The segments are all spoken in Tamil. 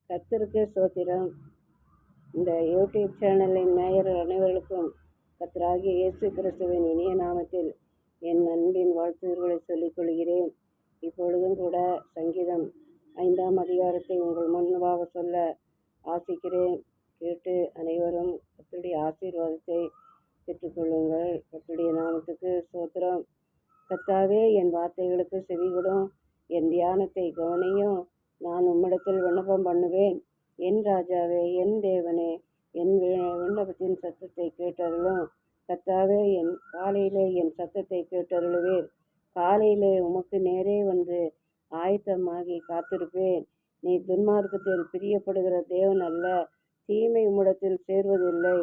கர்த்தருக்கு ஸ்தோத்திரம். இந்த யூடியூப் சேனலின் நேயர்கள் அனைவருக்கும் கர்த்தராகிய இயேசு கிறிஸ்துவின் இனிய நாமத்தில் என் அன்பின் வாழ்த்துதல்களை சொல்லிக் கொள்கிறேன். இப்பொழுதும் கூட சங்கீதம் 5ஆம் அதிகாரத்தை உங்கள் முன்பாக சொல்ல ஆசிக்கிறேன். கேட்டு அனைவரும் கர்த்தருடைய ஆசீர்வாதத்தை பெற்றுக்கொள்ளுங்கள். கர்த்தருடைய நாமத்துக்கு ஸ்தோத்திரம். கர்த்தாவே, என் வார்த்தைகளுக்கு செவிகொடும், என் தியானத்தை கவனியும். நான் உம்மிடத்தில் விண்ணப்பம் பண்ணுவேன். என் ராஜாவே, என் தேவனே, என் விண்ணப்பத்தின் சத்தத்தை கேட்டருளும். கர்த்தாவே, காலையிலே என் சத்தத்தை கேட்டருளுவேன். காலையிலே உமக்கு நேரே வந்து ஆயத்தமாகி காத்திருப்பேன். நீ துன்மார்க்கத்தில் பிரியப்படுகிற தேவன் அல்ல, தீமை உம்மிடத்தில் சேர்வதில்லை.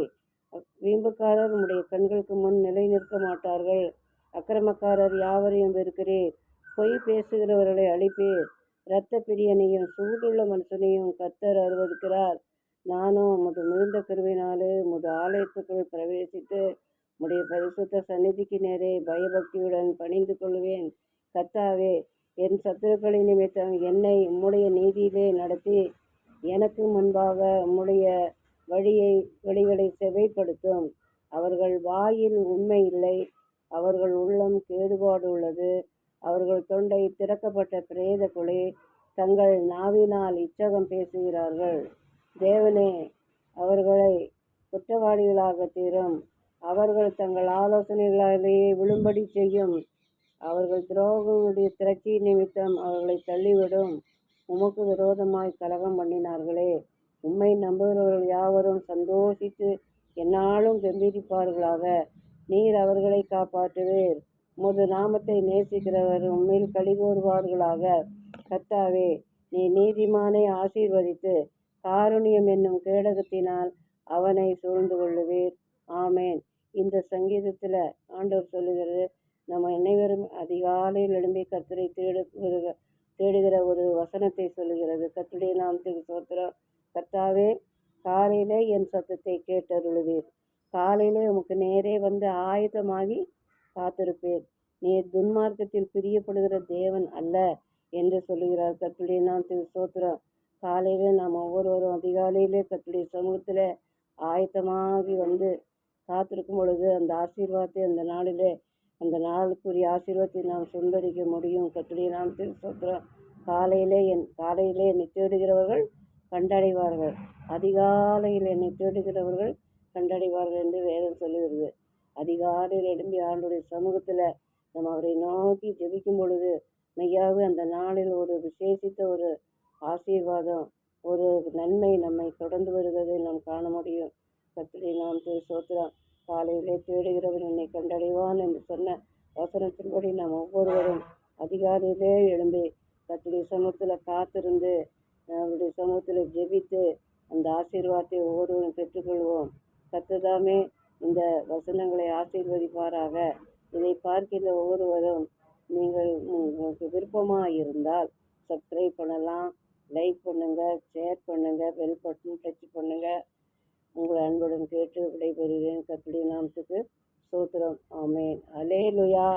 வீம்புக்காரர் உம்முடைய கண்களுக்கு முன் நிலை நிற்க மாட்டார்கள். அக்கிரமக்காரர் யாவரையும் வெறுக்கிறீர். பொய் பேசுகிறவர்களை அழிப்பீர். இரத்த பிரியனையும் சூடுள்ள மனுஷனையும் கர்த்தர் அருவருக்கிறார். நானும் உமது மிகுந்த கிருபையினாலே உமது ஆலயத்துக்குள் பிரவேசித்து உம்முடைய பரிசுத்த சந்நிதிக்கு நேரே பயபக்தியுடன் பணிந்து கொள்வேன். கர்த்தாவே, என் சத்துருக்களின் நிமித்தம் என்னை உம்முடைய நீதியிலே நடத்தி எனக்கு முன்பாக உம்முடைய வழிகளை செவைப்படுத்தும். அவர்கள் வாயில் உண்மை இல்லை, அவர்கள் உள்ளம் கேடுபாடு உள்ளது. அவர்கள் தொண்டை திறக்கப்பட்ட பிரேத கொலை, தங்கள் நாவினால் இச்சகம் பேசுகிறார்கள். தேவனே, அவர்களை குற்றவாளிகளாக தீரும். அவர்கள் தங்கள் ஆலோசனைகளாலேயே விழும்படி செய்யும். அவர்கள் துரோகங்களுடைய திரட்சி நிமித்தம் அவர்களை தள்ளிவிடும். உமக்கு விரோதமாய் கலகம் பண்ணினார்களே. உம்மை நம்புகிறவர்கள் யாவரும் சந்தோஷித்து எந்நாளும் கம்பீரிப்பார்களாக. நீர் அவர்களை காப்பாற்றுவீர். உமது நாமத்தை நேசிக்கிறவர் உம்மில் களிகூறுவார்களாக. கர்த்தாவே, நீ நீதிமானை ஆசீர்வதித்து காருண்யம் என்னும் கேடகத்தினால் அவனை சூழ்ந்து கொள்ளுவீர். ஆமேன். இந்த சங்கீதத்தில் ஆண்டவர் சொல்லுகிறது, நம்ம அனைவரும் அதிகாலையில் எழும்பி கர்த்தரை தேடுகிற ஒரு வசனத்தை சொல்லுகிறது. கர்த்தருடைய நாமத்துக்கு ஸ்தோத்திரம். கர்த்தாவே, காலையிலே என் சத்தத்தை கேட்டருளுவீர். காலையிலே உமக்கு நேரே வந்து ஆயுதமாகி காத்திருப்பேன். நீ துன்மார்க்கத்தில் பிரியப்படுகிற தேவன் அல்ல என்று சொல்லுகிறார். கர்த்தருடைய நாமத்துக்கு ஸ்தோத்திரம். காலையிலே நாம் ஒவ்வொருவரும் அதிகாலையிலே கர்த்தருடைய சமூகத்தில் ஆயத்தமாகி வந்து காத்திருக்கும் பொழுது அந்த ஆசீர்வாதத்தை அந்த நாளுக்குரிய ஆசீர்வாதத்தை நாம் சுந்தரிக்க முடியும். கர்த்தருடைய நாமத்துக்கு ஸ்தோத்திரம். காலையிலே என்னை தேடுகிறவர்கள் கண்டடைவார்கள். அதிகாலையில் என்னை தேடுகிறவர்கள் கண்டடைவார்கள் என்று வேதம் சொல்லுகிறது. அதிகாலையில் எழும்பி ஆண்டுடைய சமூகத்தில் நம்ம அவரை நோக்கி ஜெபிக்கும் பொழுது மெய்யாவே அந்த நாளில் ஒரு விசேஷித்த ஒரு ஆசீர்வாதம், ஒரு நன்மை நம்மை தொடர்ந்து வருவதை நாம் காண முடியும். கர்த்தருடைய நாமத்துக்கு ஸ்தோத்திரம். காலையிலே தேடுகிறவன் என்னை கண்டடைவான் என்று சொன்ன வசனத்தின்படி நாம் ஒவ்வொருவரும் அதிகாலையிலே எழும்பி கர்த்தருடைய சமூகத்தில் காத்திருந்து அவருடைய சமூகத்தில் ஜெபித்து அந்த ஆசீர்வாதத்தை ஒவ்வொருவரும் பெற்றுக்கொள்வோம். கர்த்தர்தாமே இந்த வசனங்களை ஆசீர்வதிப்பாராக. இதை பார்க்கின்ற ஒவ்வொருவரும் நீங்கள் உங்களுக்கு விருப்பமாக இருந்தால் சப்ஸ்கிரைப் பண்ணலாம், லைக் பண்ணுங்கள், ஷேர் பண்ணுங்கள், பெல் பட்டன் டச் பண்ணுங்கள். உங்கள் அன்புடன் கேட்டு விடைபெறுகிறேன். கர்த்தருடைய நாமத்துக்கு ஸ்தோத்திரம். ஆமென். அல்லேலூயா.